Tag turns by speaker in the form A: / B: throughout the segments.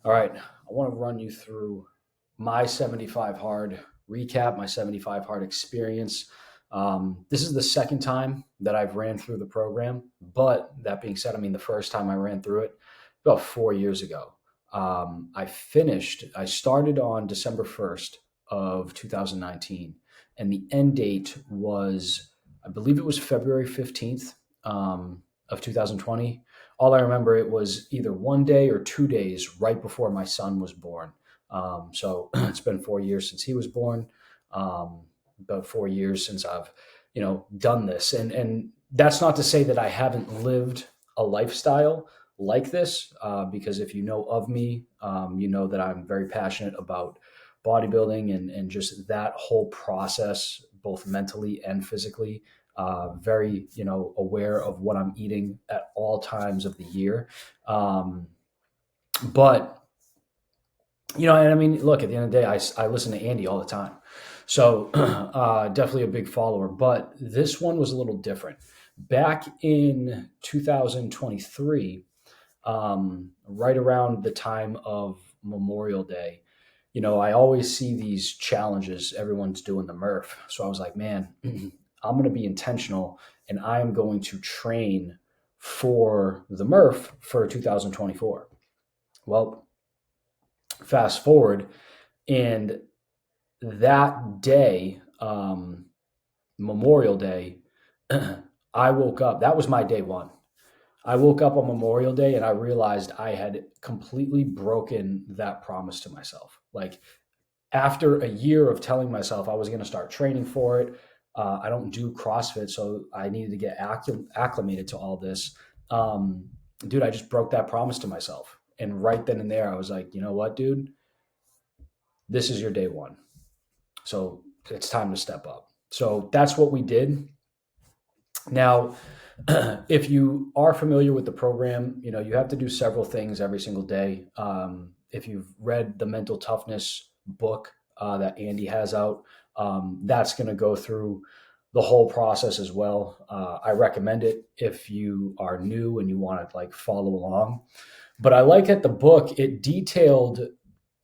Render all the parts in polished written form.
A: All right. I want to run you through my 75 hard recap, my 75 hard experience. This is the second time that I've ran through the program. But that being said, I mean, the first time I ran through it about 4 years ago. I started on December 1st of 2019, and the end date was, I believe it was February 15th of 2020. All I remember, it was either one day or 2 days right before my son was born. So it's been 4 years since he was born. About 4 years since I've, done this, and that's not to say that I haven't lived a lifestyle like this, because if you know of me, you know that I'm very passionate about bodybuilding and just that whole process, both mentally and physically. Very, aware of what I'm eating at all times of the year. Um, but and I mean, look, at the end of the day, I listen to Andy all the time. So definitely a big follower. But this one was a little different. Back in 2023, right around the time of Memorial Day, I always see these challenges. Everyone's doing the Murph. So I was like, man, I'm going to be intentional and I am going to train for the Murph for 2024. Well, fast forward, and that day, Memorial Day, I woke up. That was my day one. I woke up on Memorial Day and I realized I had completely broken that promise to myself. Like, after a year of telling myself I was going to start training for it, I don't do CrossFit, so I needed to get acclimated to all this. Um, Dude, I just broke that promise to myself. And right then and there, I was like, you know what, dude? This is your day one. So it's time to step up. So that's what we did. Now, if you are familiar with the program, you have to do several things every single day. If you've read the Mental Toughness book that Andy has out, that's going to go through the whole process as well. I recommend it if you are new and you want to like follow along. But I like that the book, it detailed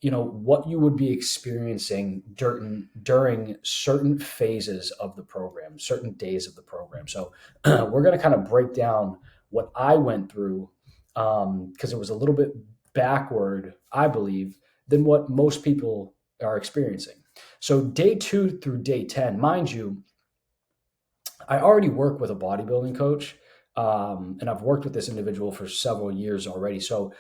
A: what you would be experiencing during certain phases of the program, certain days of the program. So we're going to kind of break down what I went through, because it was a little bit backward, I believe, than what most people are experiencing. So day 2 through day 10, mind you, I already work with a bodybuilding coach, and I've worked with this individual for several years already. So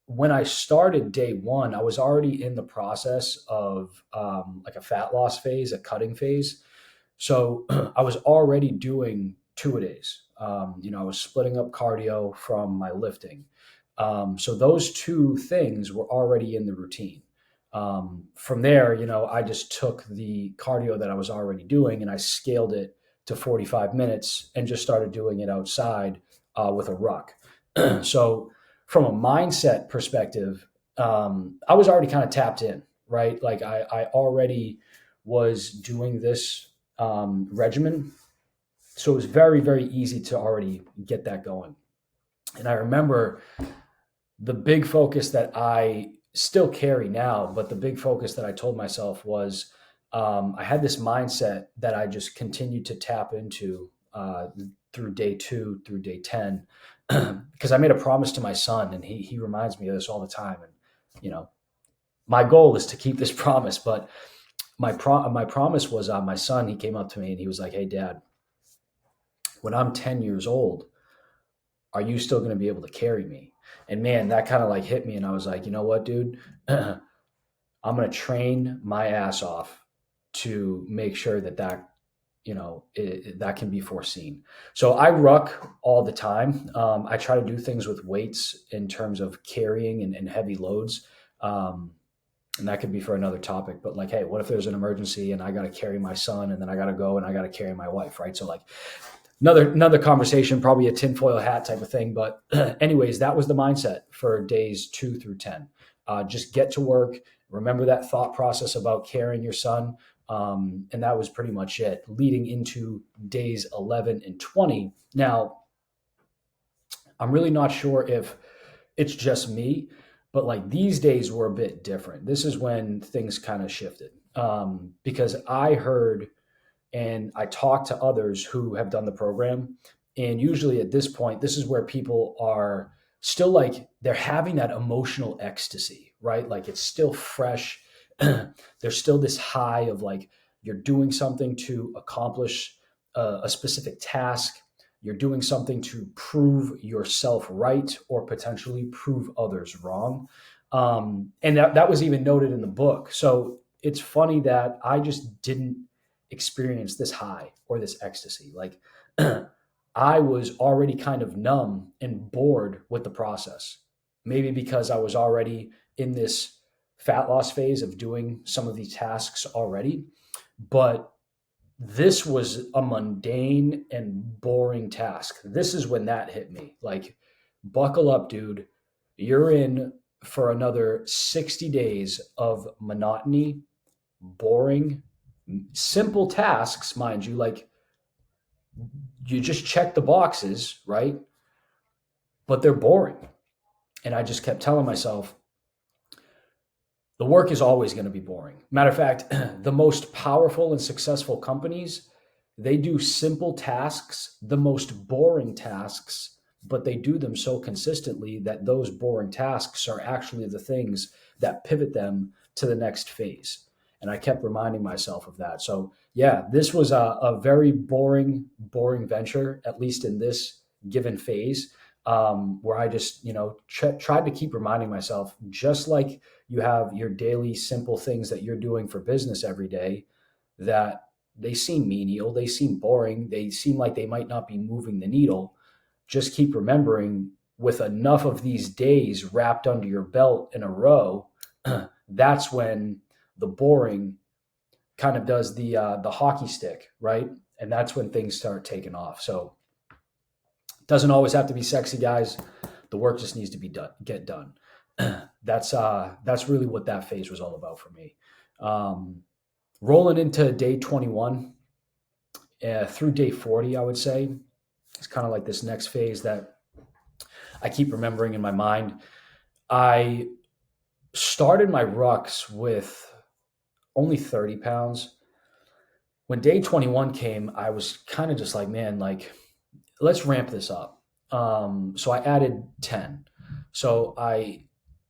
A: when I started day one, I was already in the process of like a fat loss phase, a cutting phase. So I was already doing two a days. I was splitting up cardio from my lifting. So those two things were already in the routine. From there, I just took the cardio that I was already doing and I scaled it to 45 minutes and just started doing it outside with a ruck. So from a mindset perspective, I was already kind of tapped in, right? Like I already was doing this regimen. So it was very, very easy to already get that going. And I remember the big focus that I still carry now, but the big focus that I told myself was, I had this mindset that I just continued to tap into through day 2 through day 10, because I made a promise to my son, and he reminds me of this all the time. And my goal is to keep this promise, but my promise was, my son. He came up to me and he was like, "Hey, Dad, when I'm 10 years old, are you still going to be able to carry me?" And man, that kind of like hit me. And I was like, you know what, dude? I'm going to train my ass off to make sure that that can be foreseen. So I ruck all the time. I try to do things with weights in terms of carrying and heavy loads. And that could be for another topic, but like, hey, what if there's an emergency and I got to carry my son and then I got to go and I got to carry my wife, right? So like, another conversation, probably a tinfoil hat type of thing. But anyways, that was the mindset for days 2 through 10. Just get to work. Remember that thought process about carrying your son. And that was pretty much it leading into days 11 and 20. Now, I'm really not sure if it's just me, But like these days were a bit different. This is when things kind of shifted, because I heard and I talked to others who have done the program. And usually at this point, this is where people are still like they're having that emotional ecstasy, right? Like it's still fresh. There's still this high of like you're doing something to accomplish a specific task. You're doing something to prove yourself right or potentially prove others wrong. And that was even noted in the book. So it's funny that I just didn't experience this high or this ecstasy. Like I was already kind of numb and bored with the process. Maybe because I was already in this fat loss phase of doing some of these tasks already. But this was a mundane and boring task. This is when that hit me. Like, buckle up, dude. You're in for another 60 days of monotony, boring, simple tasks, mind you. Like, you just check the boxes, right? But they're boring. And I just kept telling myself, the work is always going to be boring. Matter of fact, the most powerful and successful companies, they do simple tasks, the most boring tasks, but they do them so consistently that those boring tasks are actually the things that pivot them to the next phase. And I kept reminding myself of that. So yeah, this was a very boring venture, at least in this given phase, where I just, tried to keep reminding myself, just like you have your daily simple things that you're doing for business every day, that they seem menial, they seem boring, they seem like they might not be moving the needle. Just keep remembering, with enough of these days wrapped under your belt in a row, that's when the boring kind of does the hockey stick, right? And that's when things start taking off. So it doesn't always have to be sexy, guys. The work just needs to be done, get done. That's really what that phase was all about for me. Rolling into day 21 through day 40, I would say, it's kind of like this next phase that I keep remembering in my mind. I started my rucks with only 30 pounds. When day 21 came, I was kind of just like, man, like, let's ramp this up. So I added 10. So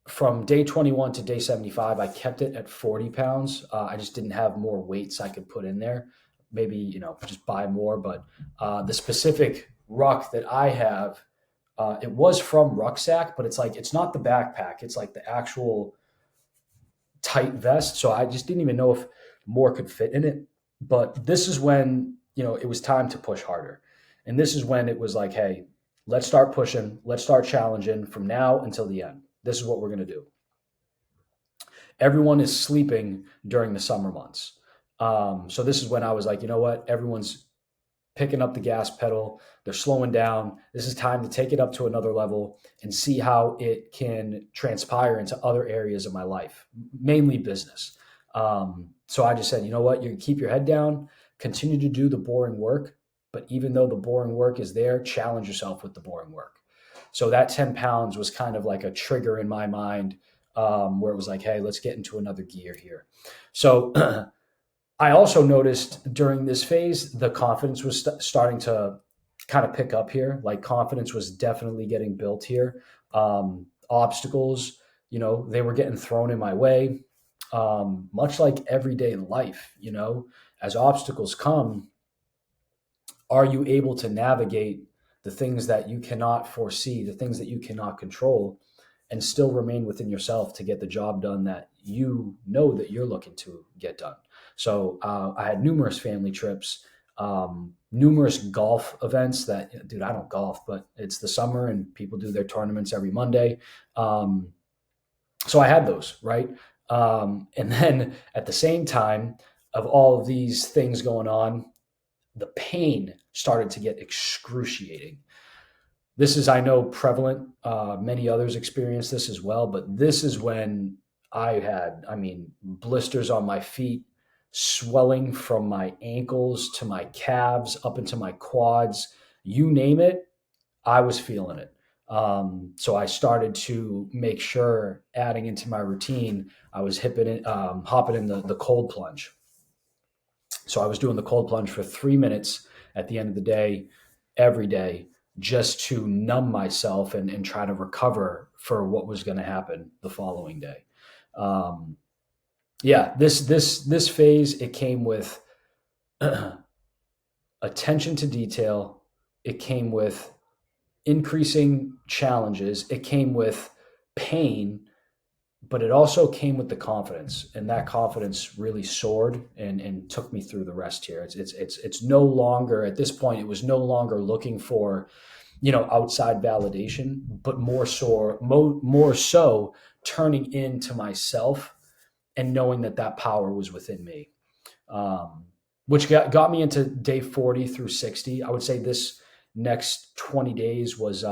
A: from day 21 to day 75, I kept it at 40 pounds. I just didn't have more weights I could put in there. Maybe, just buy more. But the specific ruck that I have, it was from Rucksack, but it's not the backpack. It's like the actual tight vest. So I just didn't even know if more could fit in it. But this is when, it was time to push harder. And this is when it was like, hey, let's start pushing. Let's start challenging from now until the end. This is what we're going to do. Everyone is sleeping during the summer months. So this is when I was like, you know what? Everyone's picking up the gas pedal. They're slowing down. This is time to take it up to another level and see how it can transpire into other areas of my life, mainly business. So I just said, you know what? You can keep your head down, continue to do the boring work. But even though the boring work is there, challenge yourself with the boring work. So that 10 pounds was kind of like a trigger in my mind, where it was like, hey, let's get into another gear here. So I also noticed during this phase, the confidence was starting to kind of pick up here. Like confidence was definitely getting built here. Obstacles, they were getting thrown in my way, much like everyday life, as obstacles come, are you able to navigate the things that you cannot foresee, the things that you cannot control, and still remain within yourself to get the job done that you know that you're looking to get done? So I had numerous family trips, numerous golf events that, dude, I don't golf, but it's the summer and people do their tournaments every Monday. So I had those, right? And then at the same time of all of these things going on, the pain started to get excruciating. This is, I know, prevalent. Many others experience this as well, but this is when I had, blisters on my feet, swelling from my ankles to my calves, up into my quads, you name it, I was feeling it. So I started to make sure, adding into my routine, I was hopping in the cold plunge. So I was doing the cold plunge for 3 minutes at the end of the day, every day, just to numb myself and try to recover for what was going to happen the following day. Um, yeah, this phase, it came with attention to detail. It came with increasing challenges. It came with pain, but it also came with the confidence, and that confidence really soared and took me through the rest here. It's no longer, at this point, it was no longer looking for, outside validation, but more so turning into myself and knowing that power was within me. Um, which got me into day 40 through 60. I would say this next 20 days was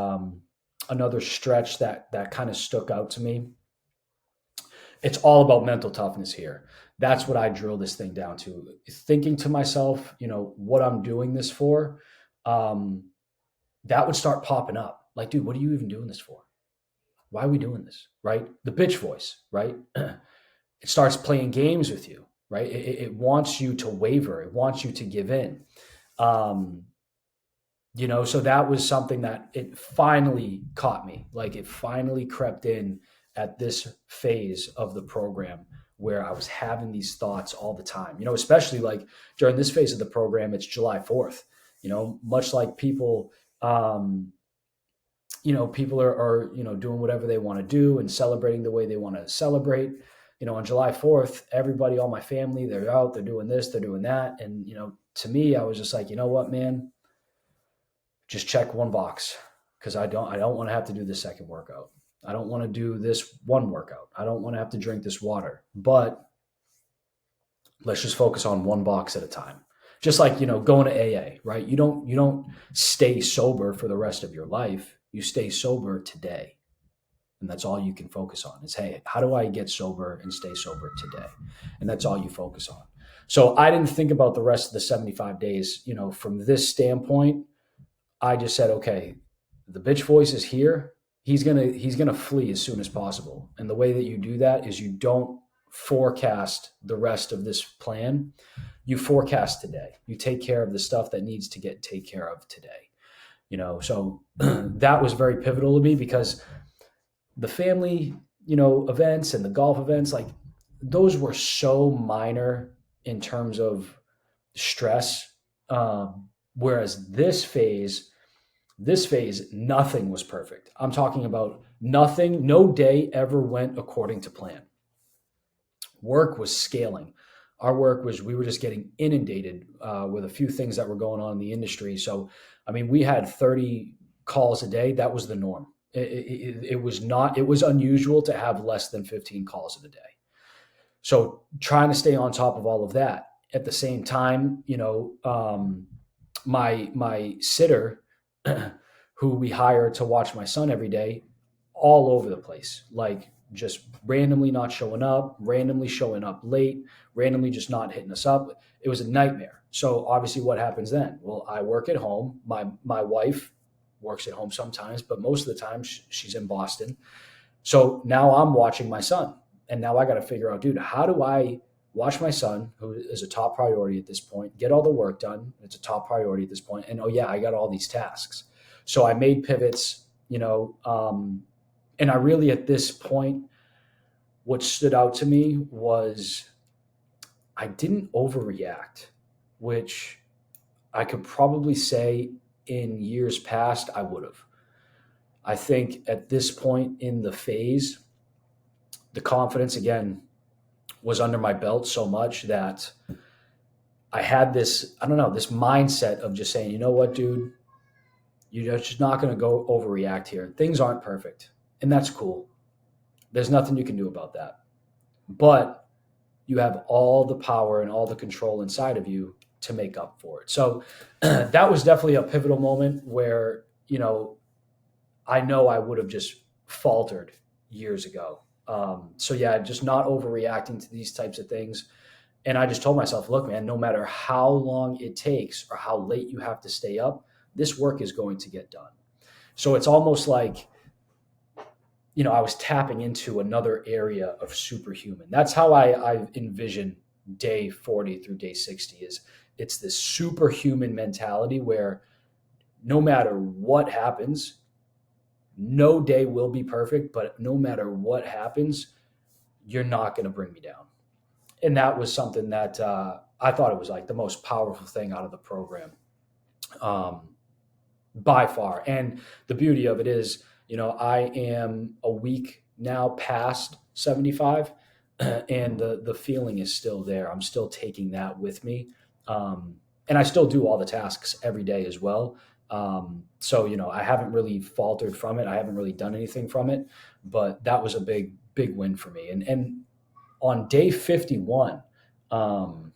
A: another stretch that kind of stuck out to me. It's all about mental toughness here. That's what I drill this thing down to. Thinking to myself, what I'm doing this for, um, that would start popping up. Like, dude, what are you even doing this for? Why are we doing this? Right? The bitch voice, right? It starts playing games with you, right? It wants you to waver. It wants you to give in. Um, so that was something that it finally caught me. Like, it finally crept in at this phase of the program where I was having these thoughts all the time, especially like during this phase of the program, it's July 4th, much like people, people are doing whatever they want to do and celebrating the way they want to celebrate. On July 4th, everybody, all my family, they're out, they're doing this, they're doing that. And, to me, I was just like, you know what, man, just check one box, because I don't want to have to do the second workout. I don't want to do this one workout. I don't want to have to drink this water, but let's just focus on one box at a time. Just like, going to AA, right? You don't stay sober for the rest of your life. You stay sober today. And that's all you can focus on is, hey, how do I get sober and stay sober today? And that's all you focus on. So I didn't think about the rest of the 75 days, from this standpoint. I just said, okay, the bitch voice is here. He's gonna flee as soon as possible. And the way that you do that is you don't forecast the rest of this plan. You forecast today. You take care of the stuff that needs to get taken care of today. So that was very pivotal to me, because the family, events and the golf events, like, those were so minor in terms of stress. Whereas this phase, nothing was perfect. I'm talking about nothing. No day ever went according to plan. Work was scaling. We were just getting inundated with a few things that were going on in the industry. So, we had 30 calls a day. That was the norm. It was unusual to have less than 15 calls in a day. So trying to stay on top of all of that at the same time, my sitter, who we hire to watch my son every day, all over the place, like just randomly not showing up, randomly showing up late, randomly just not hitting us up. It was a nightmare. So obviously what happens then? Well, I work at home. My wife works at home sometimes, but most of the time she's in Boston. So now I'm watching my son, and now I got to figure out, dude, how do I watch my son, who is a top priority at this point, get all the work done? It's a top priority at this point. And, oh yeah, I got all these tasks. So I made pivots, and I really, at this point, what stood out to me was I didn't overreact, which I could probably say in years past I would have. I think at this point in the phase, the confidence again was under my belt so much that I had this, I don't know, this mindset of just saying, you know what, dude, you're just not going to go overreact here. Things aren't perfect, and that's cool. There's nothing you can do about that. But you have all the power and all the control inside of you to make up for it. So that was definitely a pivotal moment where, I know I would have just faltered years ago. So yeah, just not overreacting to these types of things. And I just told myself, look, man, no matter how long it takes or how late you have to stay up, this work is going to get done. So it's almost like, I was tapping into another area of superhuman. That's how I envision day 40 through day 60 is it's this superhuman mentality where no matter what happens, no day will be perfect, but no matter what happens, you're not going to bring me down. And that was something that I thought it was like the most powerful thing out of the program, um, by far. And the beauty of it is, I am a week now past 75, and the feeling is still there. I'm still taking that with me. And I still do all the tasks every day as well. So, I haven't really faltered from it. I haven't really done anything from it, but that was a big, big win for me. And on day 51, um,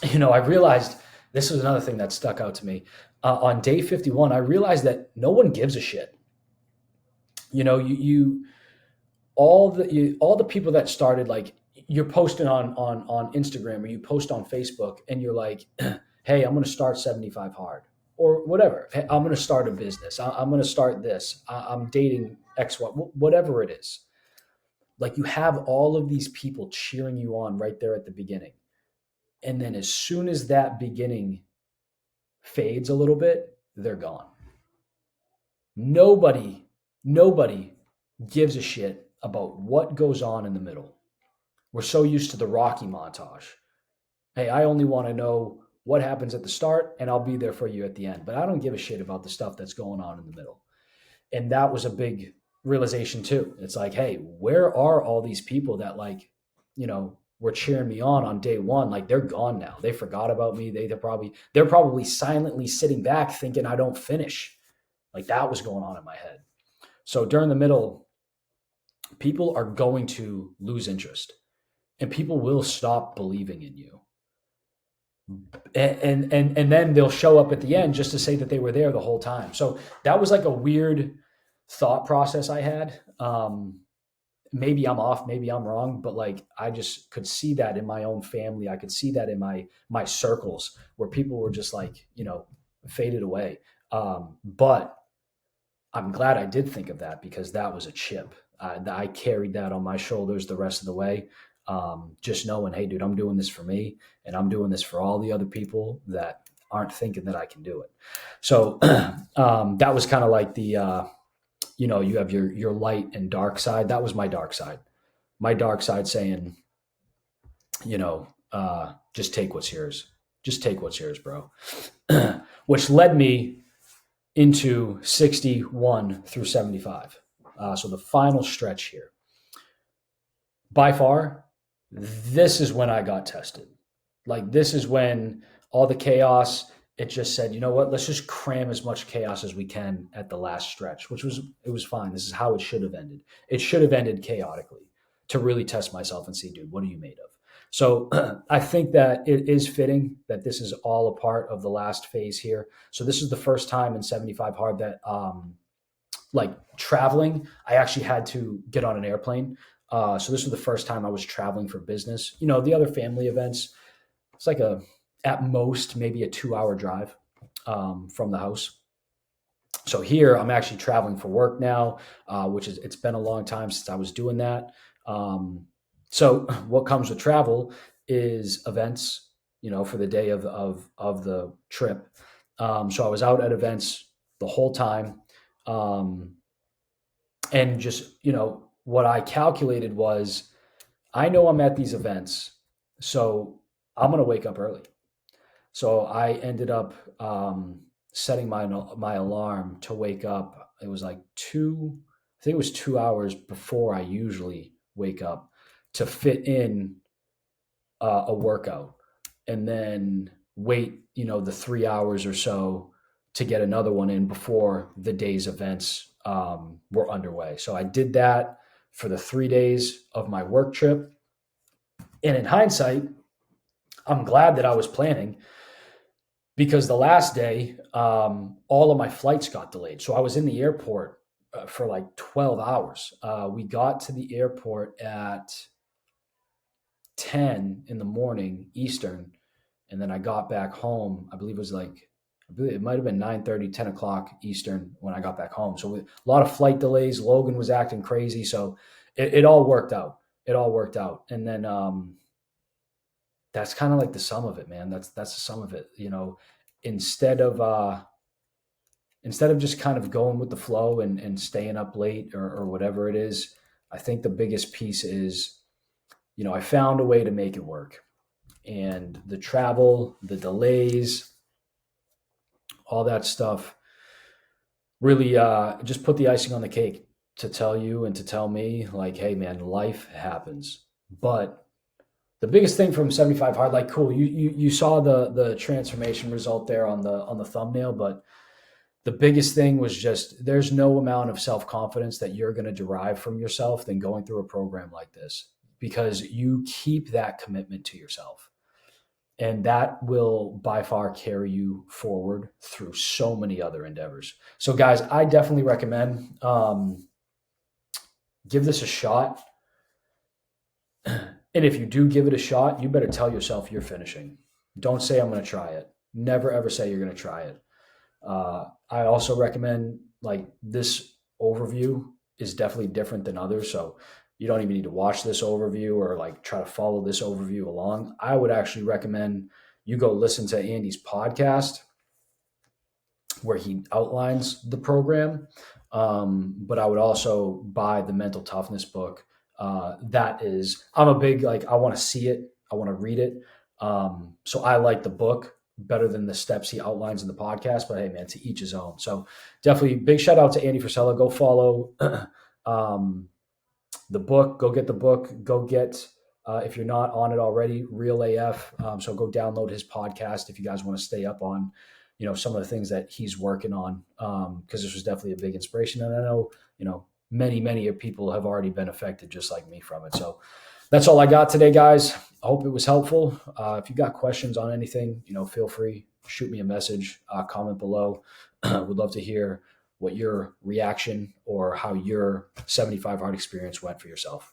A: I realized this was another thing that stuck out to me. On day 51, I realized that no one gives a shit. You all the people that started, like, you're posting on Instagram or you post on Facebook and you're like, hey, I'm going to start 75 hard or whatever. Hey, I'm going to start a business. I'm going to start this. I'm dating X, Y, whatever it is. Like, you have all of these people cheering you on right there at the beginning. And then as soon as that beginning fades a little bit, they're gone. Nobody, nobody gives a shit about what goes on in the middle. We're so used to the Rocky montage. Hey, I only want to know what happens at the start and I'll be there for you at the end. But I don't give a shit about the stuff that's going on in the middle. And that was a big realization too. It's like, hey, where are all these people that, like, were cheering me on day one? Like, they're gone now. They forgot about me. They're probably silently sitting back thinking I don't finish. Like, that was going on in my head. So during the middle, people are going to lose interest and people will stop believing in you. And then they'll show up at the end just to say that they were there the whole time. So that was like a weird thought process I had. Maybe I'm off, maybe I'm wrong, but like, I just could see that in my own family. I could see that in my circles where people were just like, faded away. But I'm glad I did think of that because that was a chip. I carried that on my shoulders the rest of the way. Just knowing, hey, dude, I'm doing this for me and I'm doing this for all the other people that aren't thinking that I can do it. So that was kind of like the, you have your light and dark side. That was my dark side. My dark side saying, just take what's yours. Just take what's yours, bro. Which led me into 61 through 75. So the final stretch here. By far, this is when I got tested. Like, this is when all the chaos, it just said, you know what, let's just cram as much chaos as we can at the last stretch, it was fine. This is how it should have ended. It should have ended chaotically to really test myself and see, dude, what are you made of? So I think that it is fitting that this is all a part of the last phase here. So this is the first time in 75 hard that like traveling, I actually had to get on an airplane. So this was the first time I was traveling for business. The other family events, it's like at most, maybe a 2-hour drive from the house. So here I'm actually traveling for work now, it's been a long time since I was doing that. So what comes with travel is events, for the day of the trip. So I was out at events the whole time. And just, what I calculated was, I know I'm at these events, so I'm going to wake up early. So I ended up setting my alarm to wake up. It was like I think it was 2 hours before I usually wake up to fit in a workout, and then wait, the 3 hours or so to get another one in before the day's events were underway. So I did that for the 3 days of my work trip. And in hindsight, I'm glad that I was planning, because the last day, all of my flights got delayed. So I was in the airport for like 12 hours. We got to the airport at 10 in the morning Eastern. And then I got back home, I believe it was like I believe it might have been 9:30, 10 o'clock Eastern when I got back home. So a lot of flight delays. Logan was acting crazy. So it all worked out. It all worked out. And then that's kind of like the sum of it, man. That's the sum of it. Instead of just kind of going with the flow and staying up late or whatever it is, I think the biggest piece is, I found a way to make it work. And the travel, the delays, all that stuff really just put the icing on the cake to tell you and to tell me, like, hey, man, life happens. But the biggest thing from 75 hard, like, cool, you saw the transformation result there on the thumbnail, but the biggest thing was just there's no amount of self-confidence that you're going to derive from yourself than going through a program like this, because you keep that commitment to yourself. And that will by far carry you forward through so many other endeavors. So, guys, I definitely recommend give this a shot. And if you do give it a shot, you better tell yourself you're finishing. Don't say I'm going to try it. Never, ever say you're going to try it. I also recommend, like, this overview is definitely different than others. So you don't even need to watch this overview or like try to follow this overview along. I would actually recommend you go listen to Andy's podcast where he outlines the program. But I would also buy the Mental Toughness book. I'm a big, like, I want to see it. I want to read it. So I like the book better than the steps he outlines in the podcast, but hey, man, to each his own. So definitely big shout out to Andy Frisella. Go follow the book. Go get the book. Go get, if you're not on it already, Real AF. So go download his podcast if you guys want to stay up on, some of the things that he's working on, because this was definitely a big inspiration. And I know, many people have already been affected just like me from it. So that's all I got today, guys. I hope it was helpful. If you got questions on anything, feel free, shoot me a message, comment below. Would love to hear what your reaction or how your 75 hard experience went for yourself.